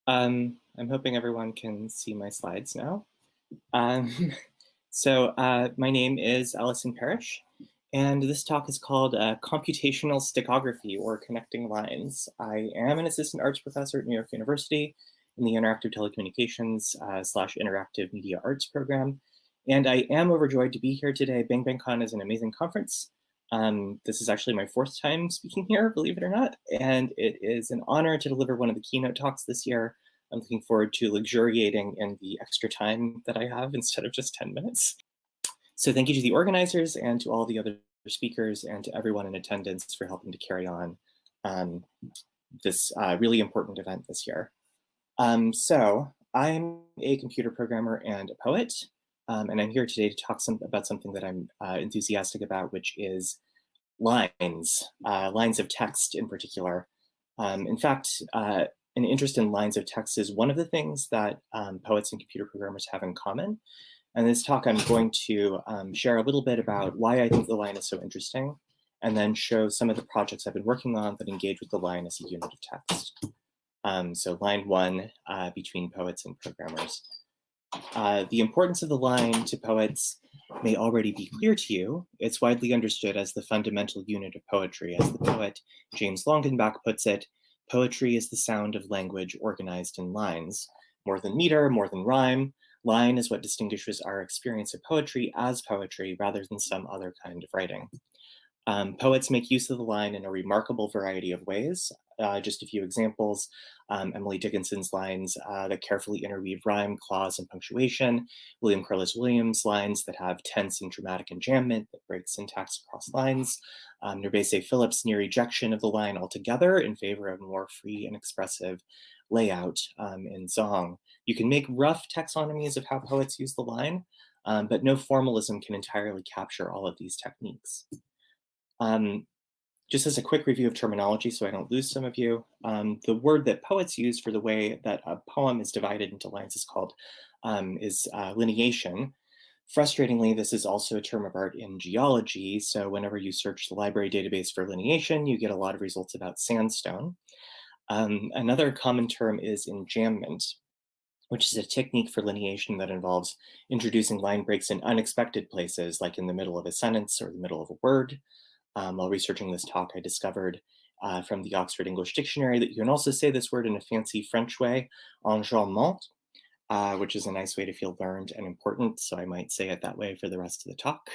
I'm hoping everyone can see my slides now. Um, my name is Allison Parrish, and this talk is called Computational Stichography, or Connecting Lines. I am an assistant arts professor at New York University in the Interactive Telecommunications / Interactive Media Arts program, and I am overjoyed to be here today. Bang Bang Con is an amazing conference. This is actually my fourth time speaking here, believe it or not, and it is an honor to deliver one of the keynote talks this year. I'm looking forward to luxuriating in the extra time that I have instead of just 10 minutes. So thank you to the organizers and to all the other speakers and to everyone in attendance for helping to carry on this really important event this year. So I'm a computer programmer and a poet, and I'm here today to talk about something that I'm enthusiastic about, which is lines of text in particular. In fact, an interest in lines of text is one of the things that poets and computer programmers have in common. And in this talk, I'm going to share a little bit about why I think the line is so interesting, and then show some of the projects I've been working on that engage with the line as a unit of text. So line one, between poets and programmers. The importance of the line to poets may already be clear to you. It's widely understood as the fundamental unit of poetry. As the poet James Longenbach puts it, poetry is the sound of language organized in lines. More than meter, more than rhyme, line is what distinguishes our experience of poetry as poetry rather than some other kind of writing. Poets make use of the line in a remarkable variety of ways. Just a few examples: Emily Dickinson's lines that carefully interweave rhyme, clause, and punctuation; William Carlos Williams' lines that have tense and dramatic enjambment that break syntax across lines; Nerbese Phillips' near ejection of the line altogether in favor of more free and expressive layout in song. You can make rough taxonomies of how poets use the line, but no formalism can entirely capture all of these techniques. Just as a quick review of terminology so I don't lose some of you, the word that poets use for the way that a poem is divided into lines is called lineation. Frustratingly, this is also a term of art in geology, so whenever you search the library database for lineation, you get a lot of results about sandstone. Another common term is enjambment, which is a technique for lineation that involves introducing line breaks in unexpected places, like in the middle of a sentence or the middle of a word. While researching this talk, I discovered from the Oxford English Dictionary that you can also say this word in a fancy French way, enjambment, which is a nice way to feel learned and important, so I might say it that way for the rest of the talk.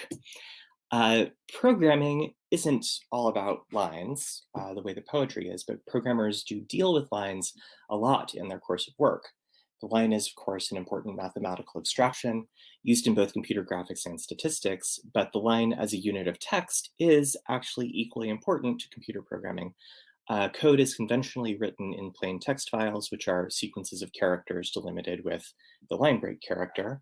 Programming isn't all about lines the way the poetry is, but programmers do deal with lines a lot in their course of work. The line is, of course, an important mathematical abstraction used in both computer graphics and statistics, but the line as a unit of text is actually equally important to computer programming. Code is conventionally written in plain text files, which are sequences of characters delimited with the line break character.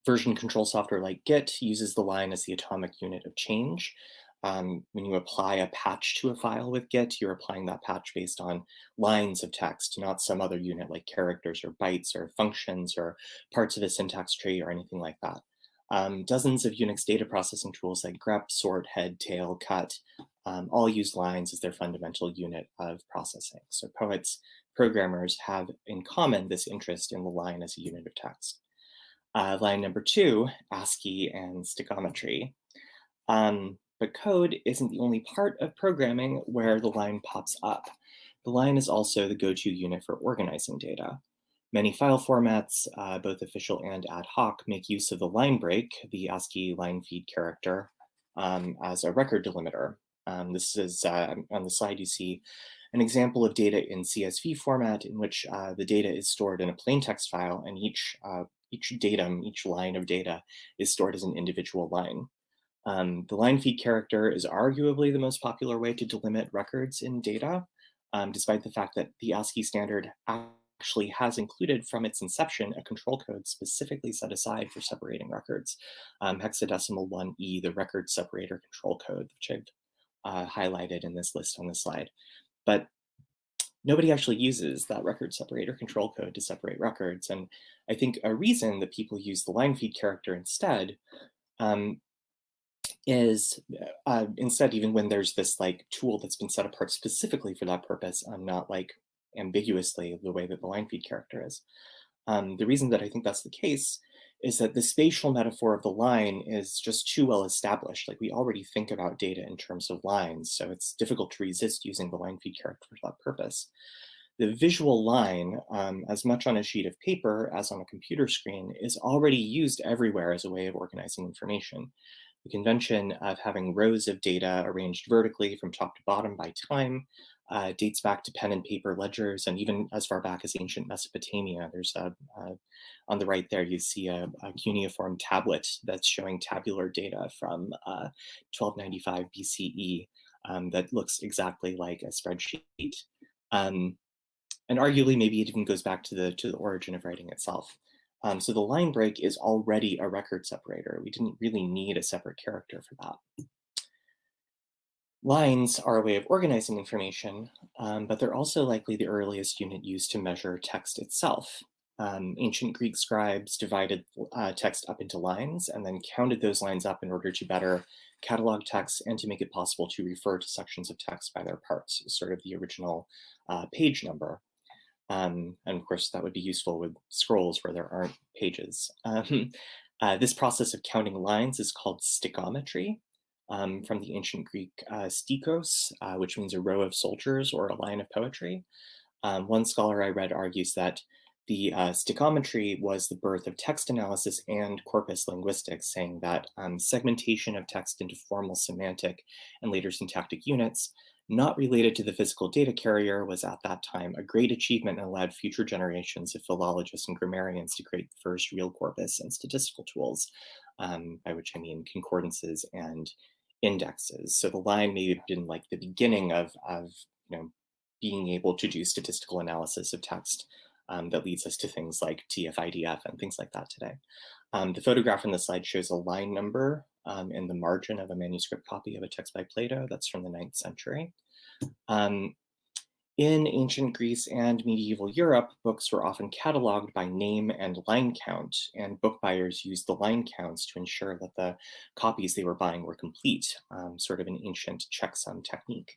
Version control software like Git uses the line as the atomic unit of change. When you apply a patch to a file with Git, you're applying that patch based on lines of text, not some other unit like characters or bytes or functions or parts of a syntax tree or anything like that. Dozens of Unix data processing tools like grep, sort, head, tail, cut, all use lines as their fundamental unit of processing. So poets, programmers have in common this interest in the line as a unit of text. Line number two, ASCII and stichometry. But code isn't the only part of programming where the line pops up. The line is also the go-to unit for organizing data. Many file formats, both official and ad hoc, make use of the line break, the ASCII line feed character, as a record delimiter. This is, on the slide you see an example of data in CSV format in which the data is stored in a plain text file, and each datum, each line of data, is stored as an individual line. The line feed character is arguably the most popular way to delimit records in data, despite the fact that the ASCII standard actually has included from its inception a control code specifically set aside for separating records, hexadecimal 1E, the record separator control code, which I've highlighted in this list on this slide. But nobody actually uses that record separator control code to separate records. And I think a reason that people use the line feed character instead is instead, even when there's this like tool that's been set apart specifically for that purpose, not like ambiguously the way that the line feed character is. The reason that I think that's the case is that the spatial metaphor of the line is just too well established. Like we already think about data in terms of lines, so it's difficult to resist using the line feed character for that purpose. The visual line, as much on a sheet of paper as on a computer screen, is already used everywhere as a way of organizing information. The convention of having rows of data arranged vertically from top to bottom by time dates back to pen and paper ledgers, and even as far back as ancient Mesopotamia. There's on the right there, you see a cuneiform tablet that's showing tabular data from 1295 BCE that looks exactly like a spreadsheet. And arguably, maybe it even goes back to the origin of writing itself. So the line break is already a record separator. We didn't really need a separate character for that. Lines are a way of organizing information, but they're also likely the earliest unit used to measure text itself. Ancient Greek scribes divided text up into lines and then counted those lines up in order to better catalog text and to make it possible to refer to sections of text by their parts, sort of the original page number. And of course, that would be useful with scrolls where there aren't pages. This process of counting lines is called stichometry, from the ancient Greek stikos, which means a row of soldiers or a line of poetry. One scholar I read argues that the stichometry was the birth of text analysis and corpus linguistics, saying that segmentation of text into formal semantic and later syntactic units not related to the physical data carrier was at that time a great achievement and allowed future generations of philologists and grammarians to create the first real corpus and statistical tools, by which I mean concordances and indexes. So the line may have been like the beginning of being able to do statistical analysis of text that leads us to things like TF-IDF and things like that today. The photograph in the slide shows a line number in the margin of a manuscript copy of a text by Plato. That's from the 9th century. In ancient Greece and medieval Europe, books were often cataloged by name and line count, and book buyers used the line counts to ensure that the copies they were buying were complete, sort of an ancient checksum technique.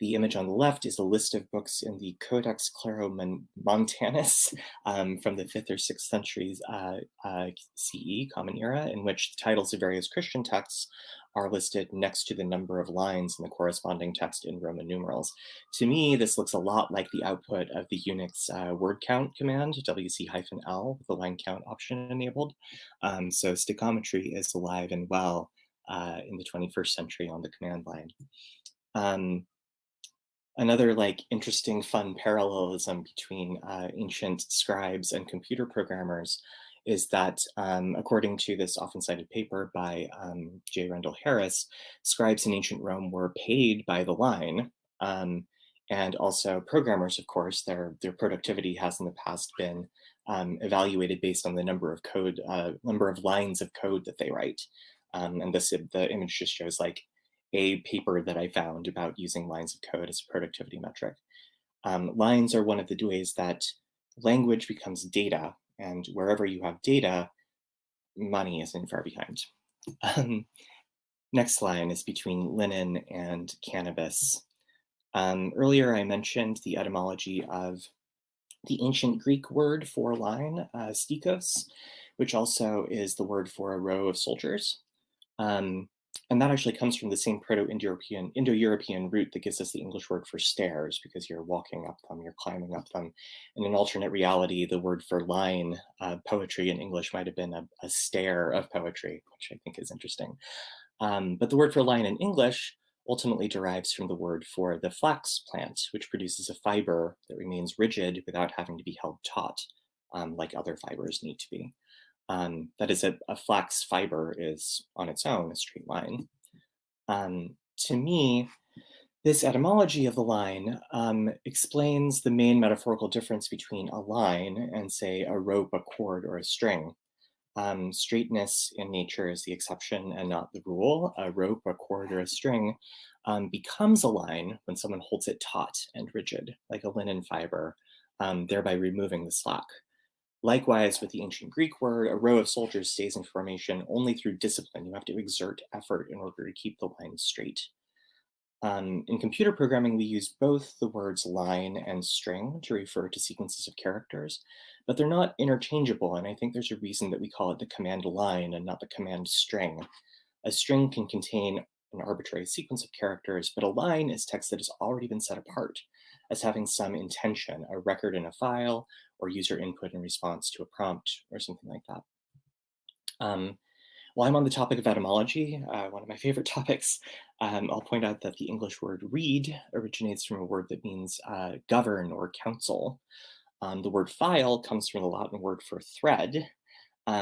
The image on the left is a list of books in the Codex Claromontanus from the 5th or 6th centuries CE, Common Era, in which the titles of various Christian texts are listed next to the number of lines in the corresponding text in Roman numerals. To me, this looks a lot like the output of the Unix word count command, WC-L, with the line count option enabled. So stichometry is alive and well in the 21st century on the command line. Another interesting, fun parallelism between ancient scribes and computer programmers is that, according to this often cited paper by J. Rendell Harris, scribes in ancient Rome were paid by the line, and also programmers, of course, their productivity has in the past been evaluated based on the number of lines of code that they write. And the image just shows a paper that I found about using lines of code as a productivity metric. Lines are one of the ways that language becomes data, and wherever you have data, money isn't far behind. Next line is between linen and cannabis. Earlier, I mentioned the etymology of the ancient Greek word for line, stikos, which also is the word for a row of soldiers. And that actually comes from the same Indo-European root that gives us the English word for stairs, because you're walking up them, you're climbing up them. In an alternate reality, the word for line, poetry in English might have been a stair of poetry, which I think is interesting. But the word for line in English ultimately derives from the word for the flax plant, which produces a fiber that remains rigid without having to be held taut, like other fibers need to be. That is, a flax fiber is on its own a straight line. To me, this etymology of the line explains the main metaphorical difference between a line and, say, a rope, a cord, or a string. Straightness in nature is the exception and not the rule. A rope, a cord, or a string becomes a line when someone holds it taut and rigid, like a linen fiber, thereby removing the slack. Likewise, with the ancient Greek word, a row of soldiers stays in formation only through discipline. You have to exert effort in order to keep the line straight. In computer programming, we use both the words line and string to refer to sequences of characters, but they're not interchangeable, and I think there's a reason that we call it the command line and not the command string. A string can contain an arbitrary sequence of characters, but a line is text that has already been set apart as having some intention, a record in a file, or user input in response to a prompt, or something like that. While I'm on the topic of etymology, one of my favorite topics, I'll point out that the English word read originates from a word that means govern or counsel. The word file comes from the Latin word for thread.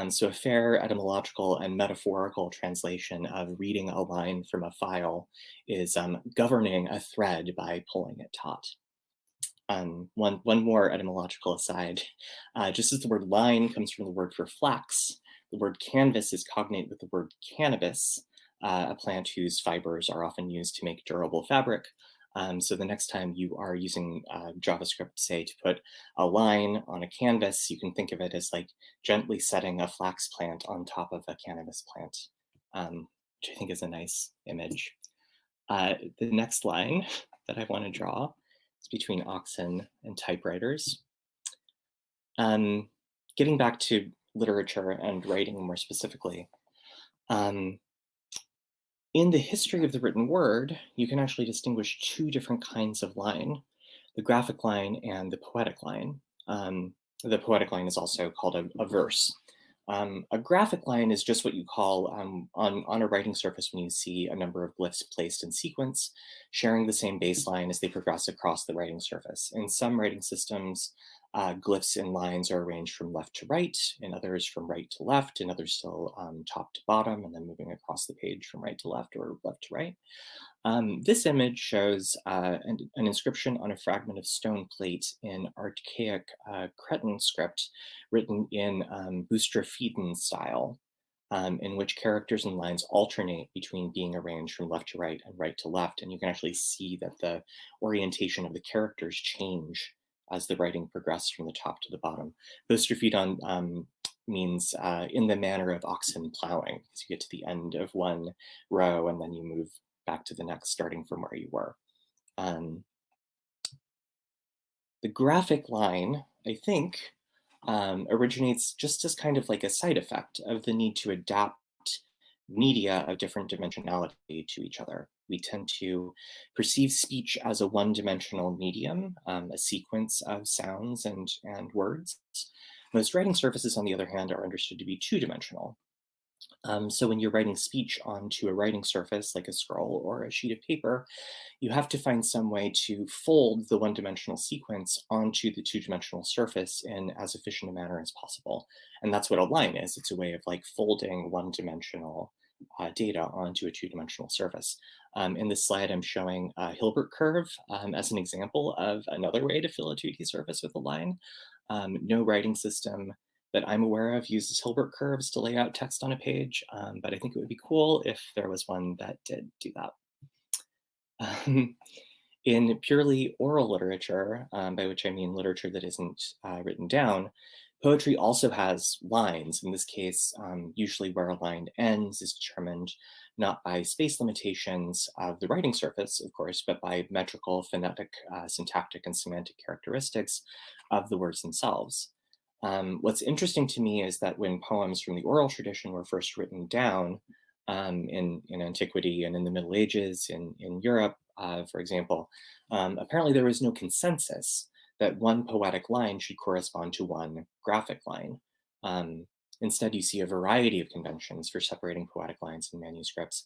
So a fair etymological and metaphorical translation of reading a line from a file is governing a thread by pulling it taut. One more etymological aside, just as the word line comes from the word for flax, the word canvas is cognate with the word cannabis, a plant whose fibers are often used to make durable fabric. So the next time you are using JavaScript, say, to put a line on a canvas, you can think of it as like gently setting a flax plant on top of a cannabis plant, which I think is a nice image. The next line that I want to draw is between oxen and typewriters. Getting back to literature and writing more specifically, in the history of the written word, you can actually distinguish two different kinds of line, the graphic line and the poetic line. The poetic line is also called a verse. A graphic line is just what you call on a writing surface when you see a number of glyphs placed in sequence, sharing the same baseline as they progress across the writing surface. In some writing systems, glyphs and lines are arranged from left to right, in others from right to left, in others still top to bottom, and then moving across the page from right to left or left to right. This image shows an inscription on a fragment of stone plate in archaic Cretan script written in boustrophedon style, in which characters and lines alternate between being arranged from left to right and right to left. And you can actually see that the orientation of the characters change as the writing progressed from the top to the bottom. Boustrophedon means in the manner of oxen plowing, because you get to the end of one row and then you move back to the next, starting from where you were. The graphic line, I think, originates just as kind of like a side effect of the need to adapt media of different dimensionality to each other. We tend to perceive speech as a one-dimensional medium, a sequence of sounds and words. Most writing surfaces, on the other hand, are understood to be two-dimensional. So when you're writing speech onto a writing surface, like a scroll or a sheet of paper, you have to find some way to fold the one-dimensional sequence onto the two-dimensional surface in as efficient a manner as possible. And that's what a line is. It's a way of like folding one-dimensional data onto a two-dimensional surface. In this slide, I'm showing a Hilbert curve as an example of another way to fill a 2D surface with a line. No writing system that I'm aware of uses Hilbert curves to lay out text on a page, but I think it would be cool if there was one that did do that. In purely oral literature, by which I mean literature that isn't written down, poetry also has lines. In this case, usually where a line ends is determined not by space limitations of the writing surface, of course, but by metrical, phonetic, syntactic, and semantic characteristics of the words themselves. What's interesting to me is that when poems from the oral tradition were first written down in antiquity and in the Middle Ages in Europe, for example, apparently there was no consensus that one poetic line should correspond to one graphic line. Instead, you see a variety of conventions for separating poetic lines in manuscripts,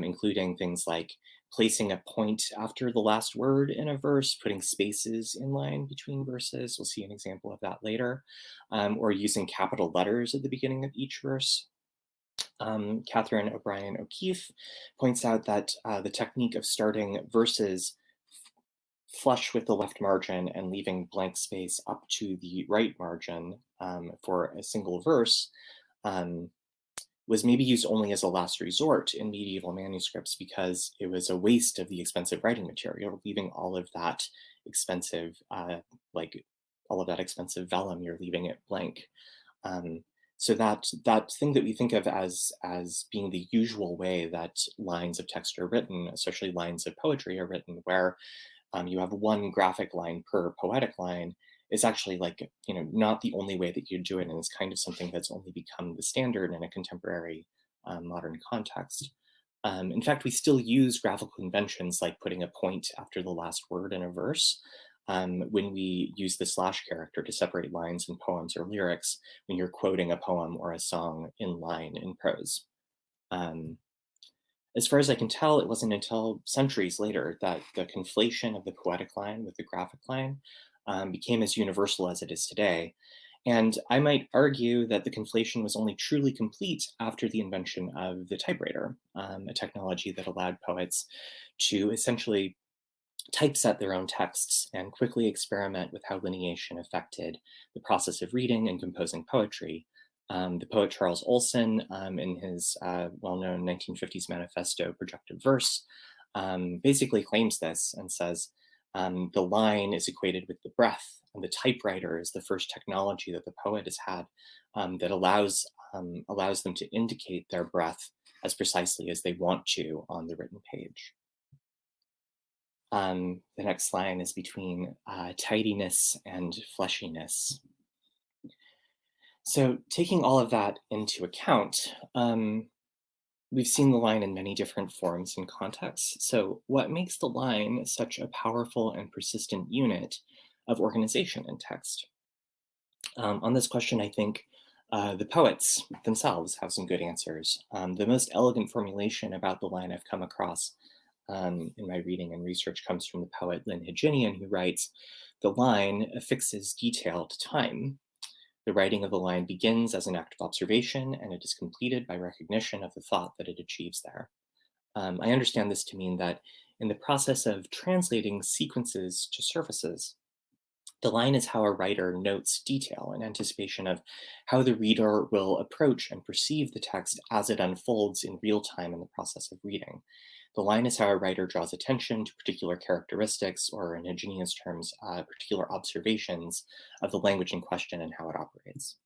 including things like placing a point after the last word in a verse, putting spaces in line between verses. We'll see an example of that later, or using capital letters at the beginning of each verse. Catherine O'Brien O'Keefe points out that the technique of starting verses flush with the left margin and leaving blank space up to the right margin for a single verse was maybe used only as a last resort in medieval manuscripts because it was a waste of the expensive writing material, leaving all of that expensive, expensive vellum, you're leaving it blank. So that thing that we think of as being the usual way that lines of text are written, especially lines of poetry are written, where you have one graphic line per poetic line, is actually like, not the only way that you do it, and it's kind of something that's only become the standard in a contemporary modern context. In fact, we still use graphical conventions like putting a point after the last word in a verse when we use the slash character to separate lines in poems or lyrics when you're quoting a poem or a song in line in prose. Um, as far as I can tell, it wasn't until centuries later that the conflation of the poetic line with the graphic line became as universal as it is today. And I might argue that the conflation was only truly complete after the invention of the typewriter, a technology that allowed poets to essentially typeset their own texts and quickly experiment with how lineation affected the process of reading and composing poetry. The poet Charles Olson, in his well-known 1950s manifesto, Projective Verse, basically claims this and says, the line is equated with the breath, and the typewriter is the first technology that the poet has had that allows them to indicate their breath as precisely as they want to on the written page. The next line is between tidiness and fleshiness. So taking all of that into account, we've seen the line in many different forms and contexts. So what makes the line such a powerful and persistent unit of organization in text? On this question, I think the poets themselves have some good answers. The most elegant formulation about the line I've come across in my reading and research comes from the poet Lynn Heginian, who writes, "The line affixes detail to time. The writing of the line begins as an act of observation, and it is completed by recognition of the thought that it achieves there." I understand this to mean that in the process of translating sequences to surfaces, the line is how a writer notes detail in anticipation of how the reader will approach and perceive the text as it unfolds in real time in the process of reading. The line is how a writer draws attention to particular characteristics, or in Heginian's terms, particular observations of the language in question and how it operates.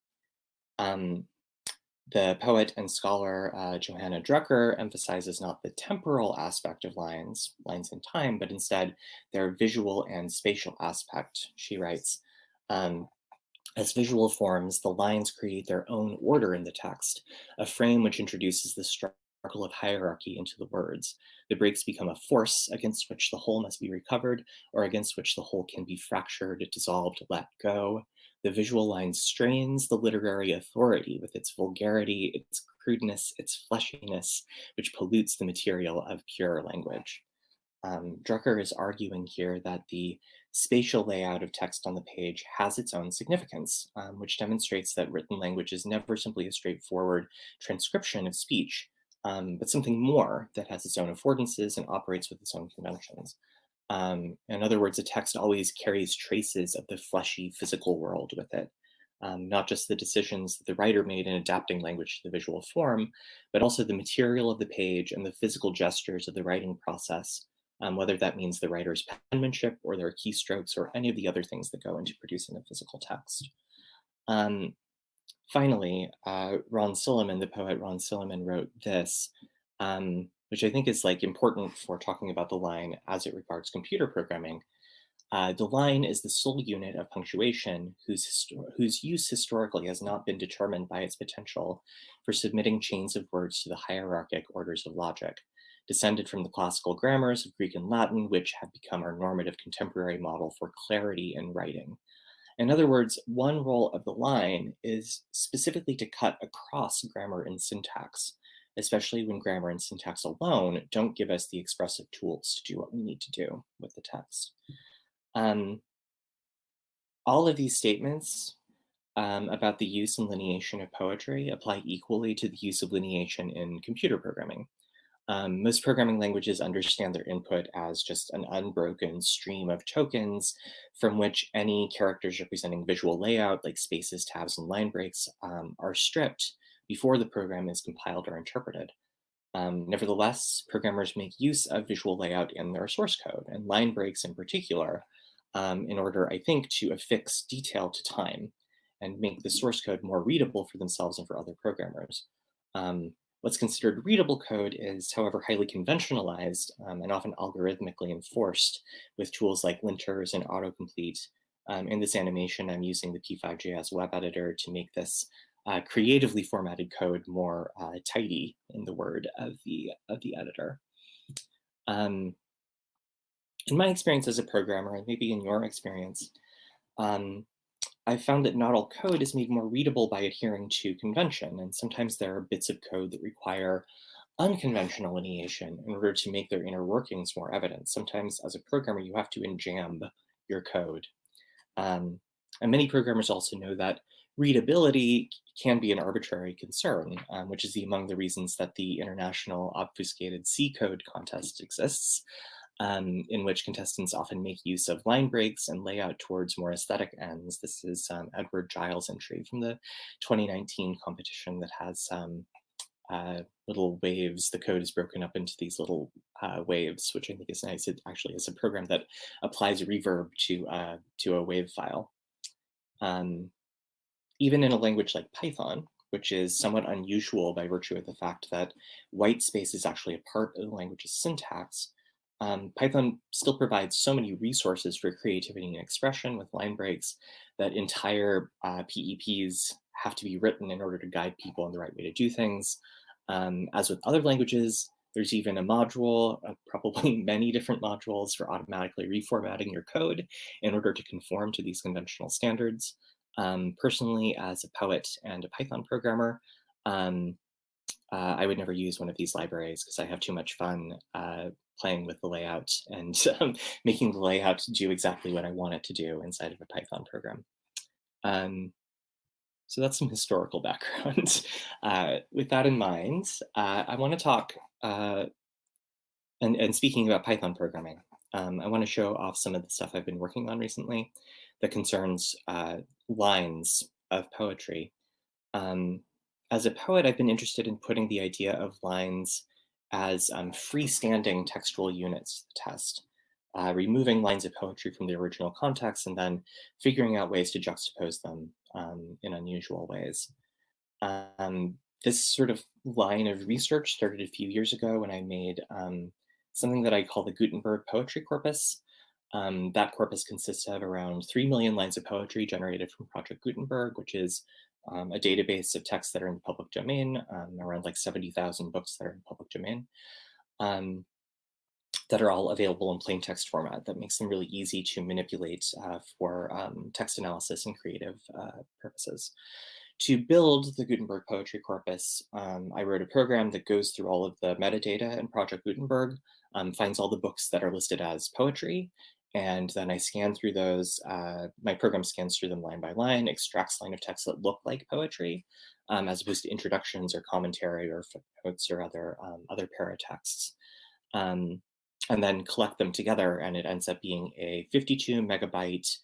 The poet and scholar Johanna Drucker emphasizes not the temporal aspect of lines in time, but instead their visual and spatial aspect. She writes, as visual forms, the lines create their own order in the text, a frame which introduces the struggle of hierarchy into the words. The breaks become a force against which the whole must be recovered, or against which the whole can be fractured, dissolved, let go. The visual line strains the literary authority with its vulgarity, its crudeness, its fleshiness, which pollutes the material of pure language. Drucker is arguing here that the spatial layout of text on the page has its own significance, which demonstrates that written language is never simply a straightforward transcription of speech, but something more that has its own affordances and operates with its own conventions. In other words, a text always carries traces of the fleshy physical world with it. Not just the decisions that the writer made in adapting language to the visual form, but also the material of the page and the physical gestures of the writing process, whether that means the writer's penmanship or their keystrokes or any of the other things that go into producing a physical text. Finally, Ron Silliman, the poet Ron Silliman, wrote this, which I think is important for talking about the line as it regards computer programming. The line is the sole unit of punctuation whose use historically has not been determined by its potential for submitting chains of words to the hierarchic orders of logic, descended from the classical grammars of Greek and Latin, which have become our normative contemporary model for clarity in writing. In other words, one role of the line is specifically to cut across grammar and syntax, especially when grammar and syntax alone don't give us the expressive tools to do what we need to do with the text. All of these statements about the use and lineation of poetry apply equally to the use of lineation in computer programming. Most programming languages understand their input as just an unbroken stream of tokens from which any characters representing visual layout, like spaces, tabs, and line breaks, are stripped before the program is compiled or interpreted. Nevertheless, programmers make use of visual layout in their source code, and line breaks in particular, in order, I think, to affix detail to time. and make the source code more readable for themselves and for other programmers. What's considered readable code is, however, highly conventionalized and often algorithmically enforced with tools like linters and autocomplete. In this animation, I'm using the P5.js web editor to make this creatively formatted code more tidy, in the word of the editor. In my experience as a programmer, and maybe in your experience, I've found that not all code is made more readable by adhering to convention, and sometimes there are bits of code that require unconventional lineation in order to make their inner workings more evident. Sometimes, as a programmer, you have to enjamb your code. And many programmers also know that readability can be an arbitrary concern, which is among the reasons that the International Obfuscated C Code contest exists, in which contestants often make use of line breaks and layout towards more aesthetic ends. This is Edward Giles' entry from the 2019 competition that has little waves. The code is broken up into these little waves, which I think is nice. It actually is a program that applies reverb to a wave file. Even in a language like Python, which is somewhat unusual by virtue of the fact that white space is actually a part of the language's syntax, Python still provides so many resources for creativity and expression with line breaks that entire PEPs have to be written in order to guide people in the right way to do things. As with other languages, there's even a module, probably many different modules for automatically reformatting your code in order to conform to these conventional standards. Personally, as a poet and a Python programmer, I would never use one of these libraries because I have too much fun playing with the layout and making the layout do exactly what I want it to do inside of a Python program. So that's some historical background. With that in mind, I want to talk, and speaking about Python programming, I want to show off some of the stuff I've been working on recently that concerns lines of poetry. As a poet, I've been interested in putting the idea of lines as freestanding textual units to the test, removing lines of poetry from the original context and then figuring out ways to juxtapose them in unusual ways. This sort of line of research started a few years ago when I made something that I call the Gutenberg poetry corpus. That corpus consists of around 3 million lines of poetry generated from Project Gutenberg, which is a database of texts that are in the public domain, around like 70,000 books that are in public domain, that are all available in plain text format that makes them really easy to manipulate for text analysis and creative purposes. To build the Gutenberg poetry corpus, I wrote a program that goes through all of the metadata in Project Gutenberg, finds all the books that are listed as poetry, and then I scan through those. My program scans through them line by line, extracts line of text that look like poetry, as opposed to introductions or commentary or footnotes or other paratexts, and then collect them together, and it ends up being a 52 megabyte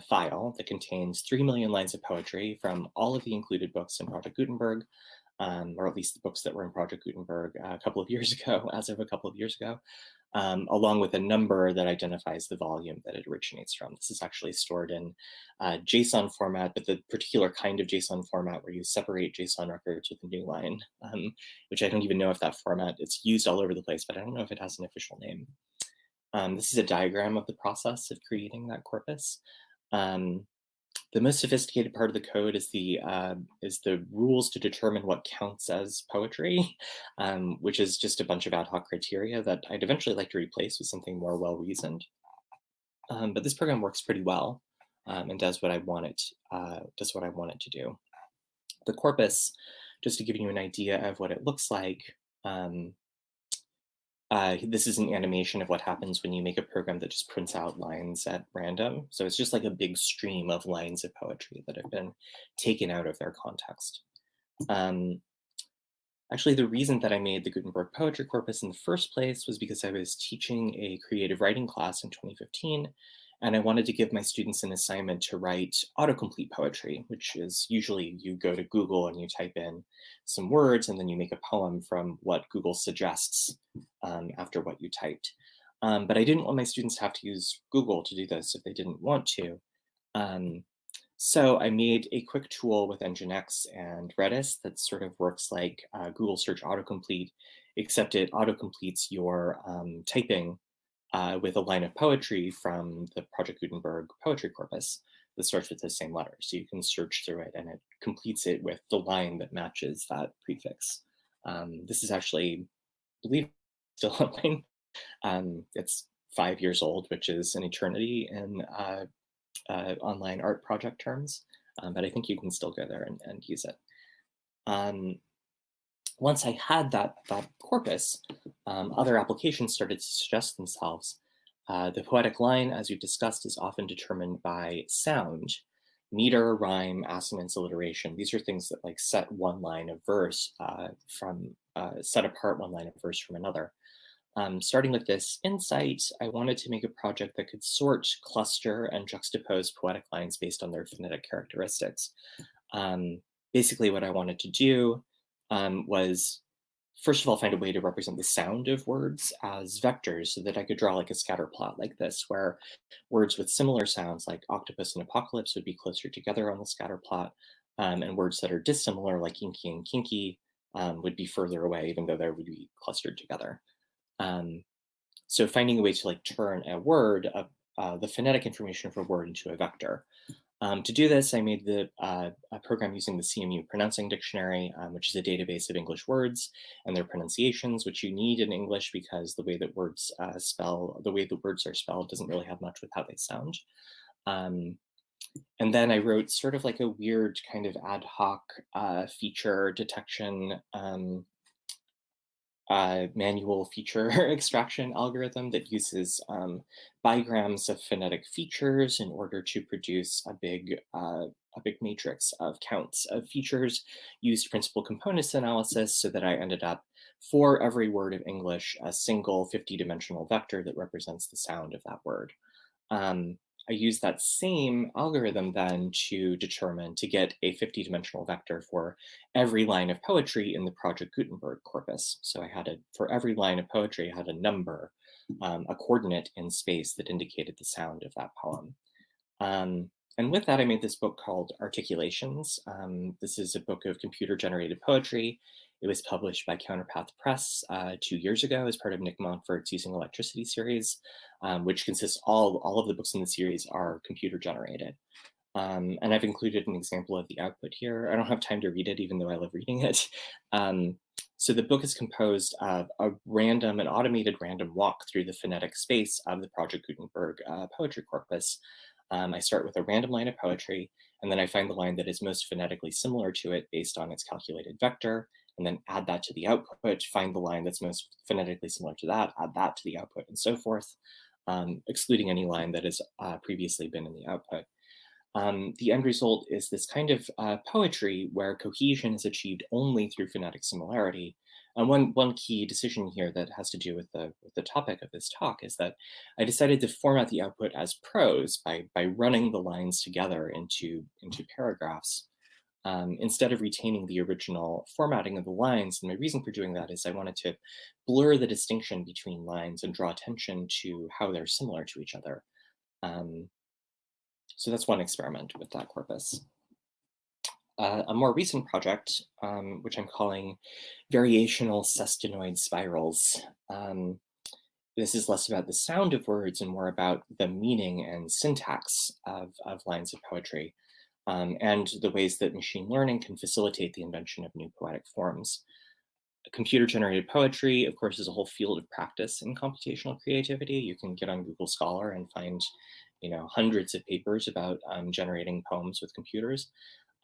file that contains 3 million lines of poetry from all of the included books in Project Gutenberg, or at least the books that were in Project Gutenberg a couple of years ago, along with a number that identifies the volume that it originates from. This is actually stored in JSON format, but the particular kind of JSON format where you separate JSON records with a new line, which I don't even know if that format, it's used all over the place, but I don't know if it has an official name. This is a diagram of the process of creating that corpus. The most sophisticated part of the code is the rules to determine what counts as poetry, which is just a bunch of ad hoc criteria that I'd eventually like to replace with something more well-reasoned. But this program works pretty well and does what I want it to do. The corpus, just to give you an idea of what it looks like, this is an animation of what happens when you make a program that just prints out lines at random. So it's just like a big stream of lines of poetry that have been taken out of their context. Actually, the reason that I made the Gutenberg poetry corpus in the first place was because I was teaching a creative writing class in 2015, and I wanted to give my students an assignment to write autocomplete poetry, which is usually you go to Google and you type in some words and then you make a poem from what Google suggests after what you typed. But I didn't want my students to have to use Google to do this if they didn't want to. So I made a quick tool with Nginx and Redis that sort of works like Google Search Autocomplete, except it autocompletes your typing with a line of poetry from the Project Gutenberg poetry corpus that starts with the same letter. So you can search through it and it completes it with the line that matches that prefix. This is actually, I believe, still online. It's 5 years old, which is an eternity in online art project terms, but I think you can still go there and use it. Um, Once I had that corpus, other applications started to suggest themselves. The poetic line, as we've discussed, is often determined by sound, meter, rhyme, assonance, alliteration. These are things that like set one line of verse set apart one line of verse from another. Starting with this insight, I wanted to make a project that could sort, cluster, and juxtapose poetic lines based on their phonetic characteristics. Um, Basically, what I wanted to do was, first of all, find a way to represent the sound of words as vectors so that I could draw like a scatter plot like this, where words with similar sounds like octopus and apocalypse would be closer together on the scatter plot, and words that are dissimilar like inky and kinky would be further away, even though they would be clustered together. Um, so finding a way to like turn the phonetic information of a word into a vector. To do this, I made a program using the CMU Pronouncing Dictionary, which is a database of English words and their pronunciations, which you need in English because the way that the way the words are spelled doesn't really have much with how they sound. Um, and then I wrote sort of like a weird kind of ad hoc feature detection manual feature extraction algorithm that uses bigrams of phonetic features in order to produce a big matrix of counts of features, used principal components analysis so that I ended up, for every word of English, a single 50-dimensional vector that represents the sound of that word. I use that same algorithm then to get a 50-dimensional vector for every line of poetry in the Project Gutenberg corpus. So for every line of poetry, I had a number, a coordinate in space that indicated the sound of that poem. And with that, I made this book called Articulations. This is a book of computer-generated poetry. It was published by Counterpath Press 2 years ago as part of Nick Montfort's Using Electricity series, which consists all of the books in the series are computer-generated. And I've included an example of the output here. I don't have time to read it, even though I love reading it. So the book is composed of an automated random walk through the phonetic space of the Project Gutenberg poetry corpus. I start with a random line of poetry, and then I find the line that is most phonetically similar to it based on its calculated vector, and then add that to the output, find the line that's most phonetically similar to that, add that to the output, and so forth, excluding any line that has previously been in the output. The end result is this kind of poetry where cohesion is achieved only through phonetic similarity. And one key decision here that has to do with the topic of this talk is that I decided to format the output as prose by running the lines together into paragraphs instead of retaining the original formatting of the lines. And my reason for doing that is I wanted to blur the distinction between lines and draw attention to how they're similar to each other. So that's one experiment with that corpus. A more recent project, which I'm calling Variational Sestinoid Spirals. This is less about the sound of words and more about the meaning and syntax of lines of poetry, and the ways that machine learning can facilitate the invention of new poetic forms. Computer-generated poetry, of course, is a whole field of practice in computational creativity. You can get on Google Scholar and find, hundreds of papers about generating poems with computers.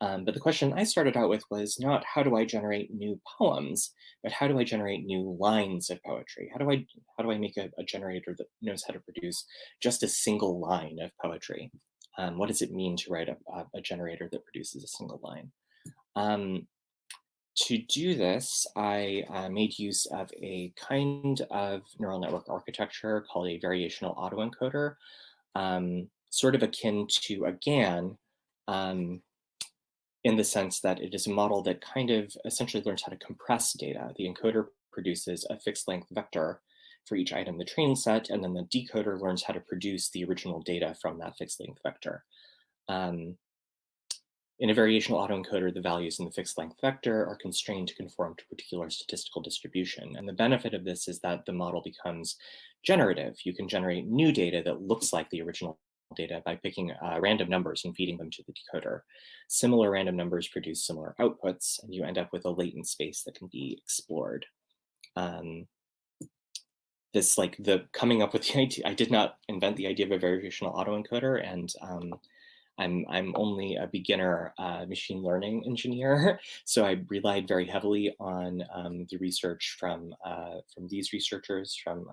But the question I started out with was not how do I generate new poems, but how do I generate new lines of poetry? How do I make a generator that knows how to produce just a single line of poetry? What does it mean to write a generator that produces a single line? To do this, I made use of a kind of neural network architecture called a variational autoencoder, sort of akin to a GAN, in the sense that it is a model that kind of essentially learns how to compress data. The encoder produces a fixed length vector for each item in the training set, and then the decoder learns how to produce the original data from that fixed length vector. In a variational autoencoder, the values in the fixed length vector are constrained to conform to a particular statistical distribution. And the benefit of this is that the model becomes generative. You can generate new data that looks like the original data by picking random numbers and feeding them to the decoder. Similar random numbers produce similar outputs, and you end up with a latent space that can be explored. This like the coming up with the idea, I did not invent the idea of a variational autoencoder, and I'm only a beginner machine learning engineer, so I relied very heavily on the research from these researchers, from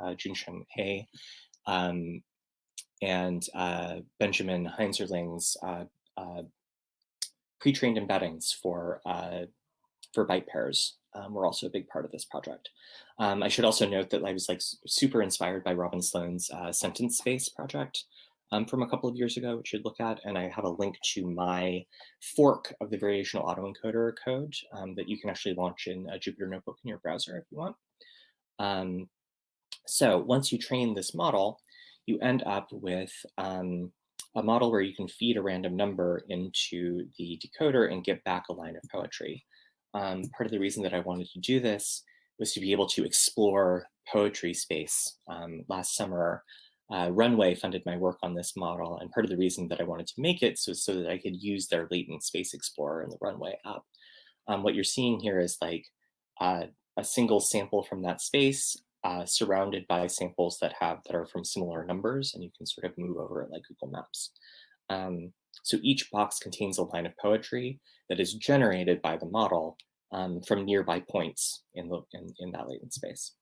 Junshen He and Benjamin Heinzerling's pre-trained embeddings for byte pairs were also a big part of this project. I should also note that I was like super inspired by Robin Sloan's sentence space project from a couple of years ago, which you'd look at. And I have a link to my fork of the variational autoencoder code that you can actually launch in a Jupyter Notebook in your browser if you want. So once you train this model, you end up with a model where you can feed a random number into the decoder and get back a line of poetry. Part of the reason that I wanted to do this was to be able to explore poetry space. Last summer, Runway funded my work on this model, and part of the reason that I wanted to make it so that I could use their latent space explorer in the Runway app. What you're seeing here is like a single sample from that space surrounded by samples that are from similar numbers, and you can sort of move over it like Google Maps. So each box contains a line of poetry that is generated by the model from nearby points in that latent space.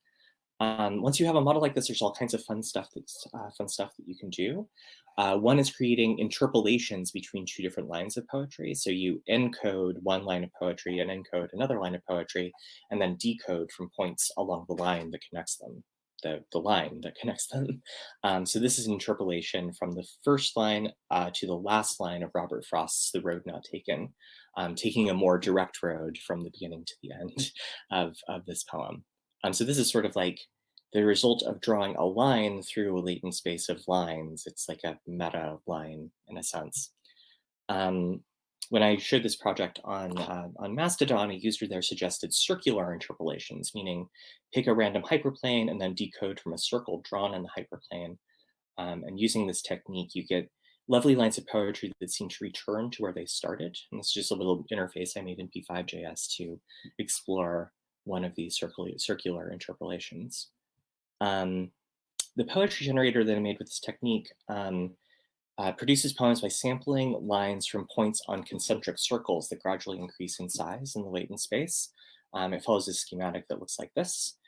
Once you have a model like this, there's all kinds of fun stuff that you can do. One is creating interpolations between two different lines of poetry. So you encode one line of poetry and encode another line of poetry, and then decode from points along the line that connects them, the line that connects them. So this is an interpolation from the first line to the last line of Robert Frost's The Road Not Taken, taking a more direct road from the beginning to the end of this poem. So this is sort of like the result of drawing a line through a latent space of lines. It's like a meta line in a sense. When I showed this project on Mastodon, a user there suggested circular interpolations, meaning pick a random hyperplane and then decode from a circle drawn in the hyperplane. And using this technique, you get lovely lines of poetry that seem to return to where they started. And this is just a little interface I made in P5.js to explore one of these circular interpolations. The poetry generator that I made with this technique produces poems by sampling lines from points on concentric circles that gradually increase in size in the latent space. It follows a schematic that looks like this.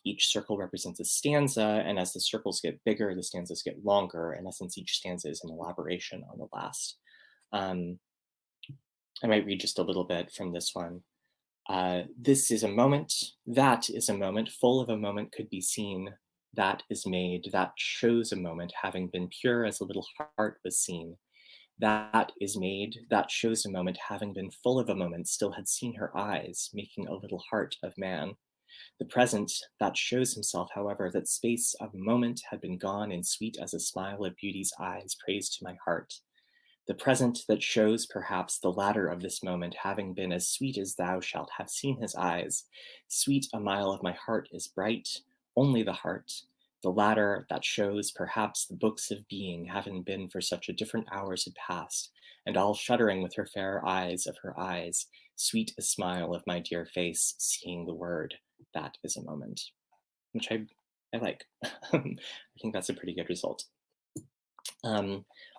Each circle represents a stanza, and as the circles get bigger, the stanzas get longer. In essence, each stanza is an elaboration on the last. I might read just a little bit from this one. This is a moment, that is a moment, full of a moment could be seen, that is made, that shows a moment, having been pure as a little heart was seen. That is made, that shows a moment, having been full of a moment, still had seen her eyes, making a little heart of man. The present, that shows himself, however, that space of moment had been gone, and sweet as a smile of beauty's eyes, praise to my heart. The present that shows perhaps the latter of this moment, having been as sweet as thou shalt have seen his eyes. Sweet a mile of my heart is bright, only the heart. The latter that shows perhaps the books of being, having been for such a different hours had passed, and all shuddering with her fair eyes of her eyes. Sweet a smile of my dear face, seeing the word, that is a moment. Which I like. I think that's a pretty good result.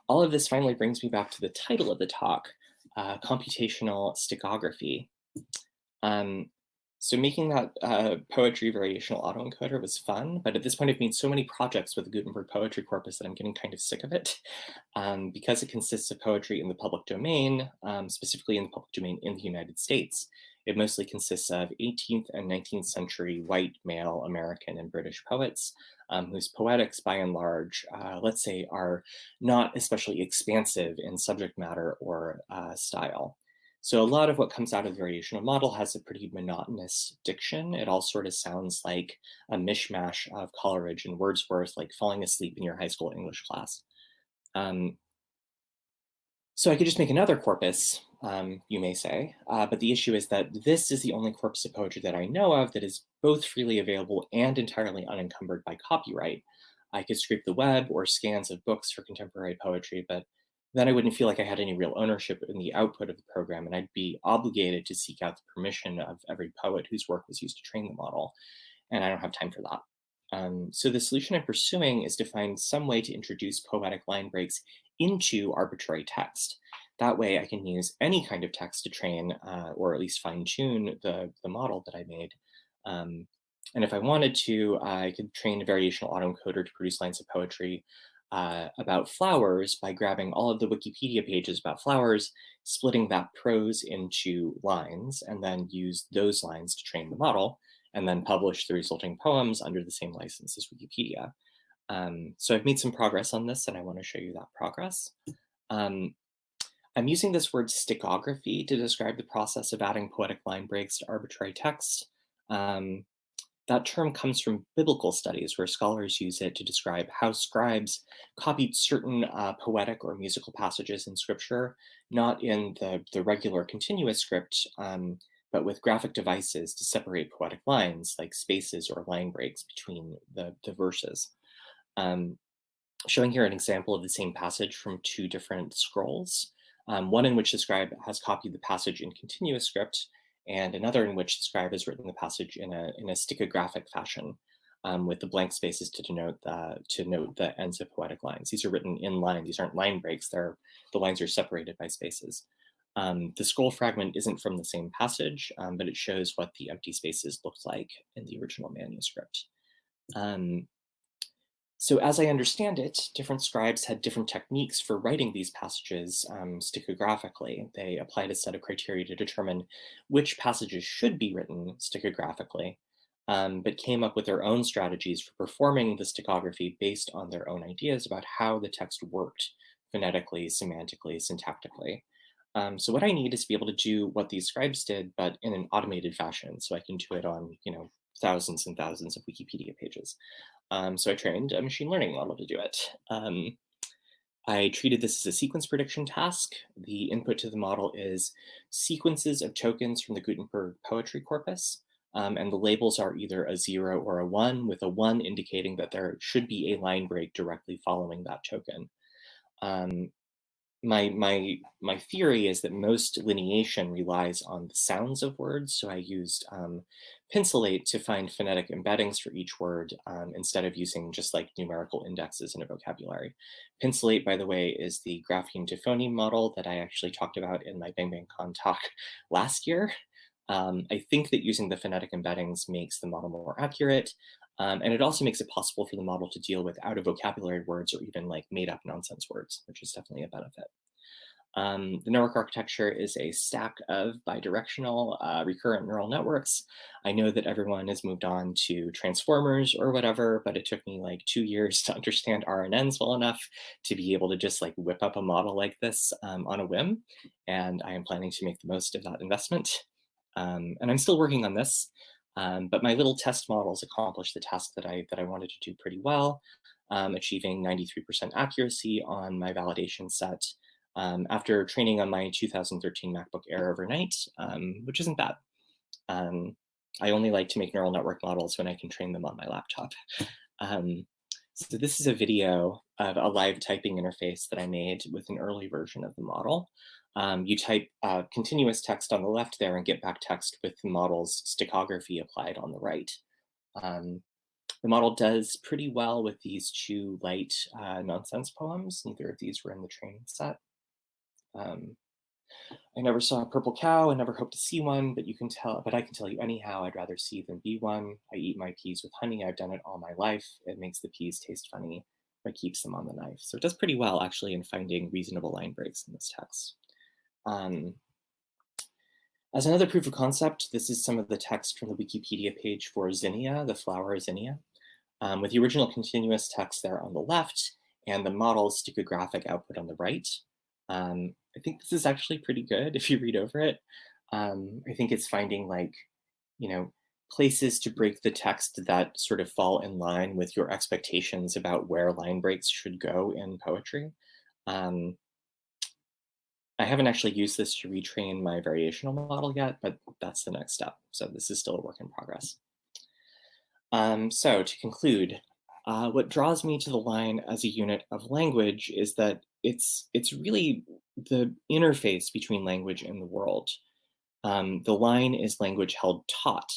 All of this finally brings me back to the title of the talk, Computational Stichography. So making that poetry variational autoencoder was fun, but at this point I've made so many projects with the Gutenberg poetry corpus that I'm getting kind of sick of it. Because it consists of poetry in the public domain, specifically in the public domain in the United States, it mostly consists of 18th and 19th century white male American and British poets whose poetics, by and large, let's say, are not especially expansive in subject matter or style. So a lot of what comes out of the variational model has a pretty monotonous diction. It all sort of sounds like a mishmash of Coleridge and Wordsworth, like falling asleep in your high school English class. So I could just make another corpus, you may say, but the issue is that this is the only corpus of poetry that I know of that is both freely available and entirely unencumbered by copyright. I could scrape the web or scans of books for contemporary poetry, but then I wouldn't feel like I had any real ownership in the output of the program, and I'd be obligated to seek out the permission of every poet whose work was used to train the model, and I don't have time for that. So the solution I'm pursuing is to find some way to introduce poetic line breaks into arbitrary text. That way I can use any kind of text to train or at least fine tune the model that I made. Um, and if I wanted to, I could train a variational autoencoder to produce lines of poetry about flowers by grabbing all of the Wikipedia pages about flowers, splitting that prose into lines, and then use those lines to train the model, and then publish the resulting poems under the same license as Wikipedia. So I've made some progress on this, and I want to show you that progress. Um, I'm using this word stichography to describe the process of adding poetic line breaks to arbitrary text. Um, that term comes from biblical studies, where scholars use it to describe how scribes copied certain poetic or musical passages in scripture, not in the regular continuous script, but with graphic devices to separate poetic lines, like spaces or line breaks between the verses. Um, Showing here an example of the same passage from two different scrolls, one in which the scribe has copied the passage in continuous script, and another in which the scribe has written the passage in a stichographic fashion, with the blank spaces to note the ends of poetic lines. These are written in line. These aren't line breaks. The lines are separated by spaces. The scroll fragment isn't from the same passage, but it shows what the empty spaces looked like in the original manuscript. So as I understand it, different scribes had different techniques for writing these passages stichographically. They applied a set of criteria to determine which passages should be written stichographically, but came up with their own strategies for performing the stichography based on their own ideas about how the text worked phonetically, semantically, syntactically. So what I need is to be able to do what these scribes did, but in an automated fashion, so I can do it on, thousands and thousands of Wikipedia pages. So I trained a machine learning model to do it. I treated this as a sequence prediction task. The input to the model is sequences of tokens from the Gutenberg poetry corpus. And the labels are either a 0 or a 1, with a 1 indicating that there should be a line break directly following that token. My theory is that most lineation relies on the sounds of words. So I used Pencilate to find phonetic embeddings for each word instead of using just like numerical indexes in a vocabulary. Pencilate, by the way, is the grapheme to phoneme model that I actually talked about in my Bang Bang Con talk last year. I think that using the phonetic embeddings makes the model more accurate. And it also makes it possible for the model to deal with out of vocabulary words or even like made up nonsense words, which is definitely a benefit. The network architecture is a stack of bidirectional recurrent neural networks. I know that everyone has moved on to transformers or whatever, but it took me like 2 years to understand RNNs well enough to be able to just like whip up a model like this on a whim. And I am planning to make the most of that investment. And I'm still working on this. But my little test models accomplished the task that I wanted to do pretty well, achieving 93% accuracy on my validation set after training on my 2013 MacBook Air overnight, which isn't bad. I only like to make neural network models when I can train them on my laptop. So this is a video of a live typing interface that I made with an early version of the model. You type continuous text on the left there and get back text with the model's stichography applied on the right. The model does pretty well with these two light nonsense poems. Neither of these were in the training set. I never saw a purple cow and never hope to see one, but I can tell you anyhow, I'd rather see than be one. I eat my peas with honey. I've done it all my life. It makes the peas taste funny, but keeps them on the knife. So it does pretty well actually in finding reasonable line breaks in this text. As another proof of concept, this is some of the text from the Wikipedia page for zinnia, the flower zinnia, with the original continuous text there on the left and the model's stichographic output on the right. I think this is actually pretty good if you read over it. I think it's finding like, places to break the text that sort of fall in line with your expectations about where line breaks should go in poetry. I haven't actually used this to retrain my variational model yet, but that's the next step. So this is still a work in progress. So to conclude, what draws me to the line as a unit of language is that it's really the interface between language and the world. The line is language held taut,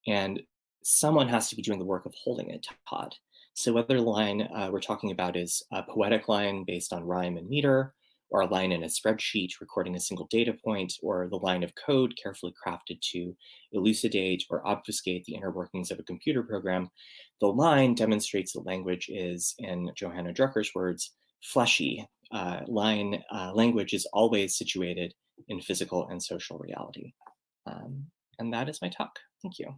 and someone has to be doing the work of holding it taut. So whether the line we're talking about is a poetic line based on rhyme and meter, or a line in a spreadsheet recording a single data point, or the line of code carefully crafted to elucidate or obfuscate the inner workings of a computer program, the line demonstrates that language is, in Johanna Drucker's words, fleshy. Language is always situated in physical and social reality. And that is my talk. Thank you.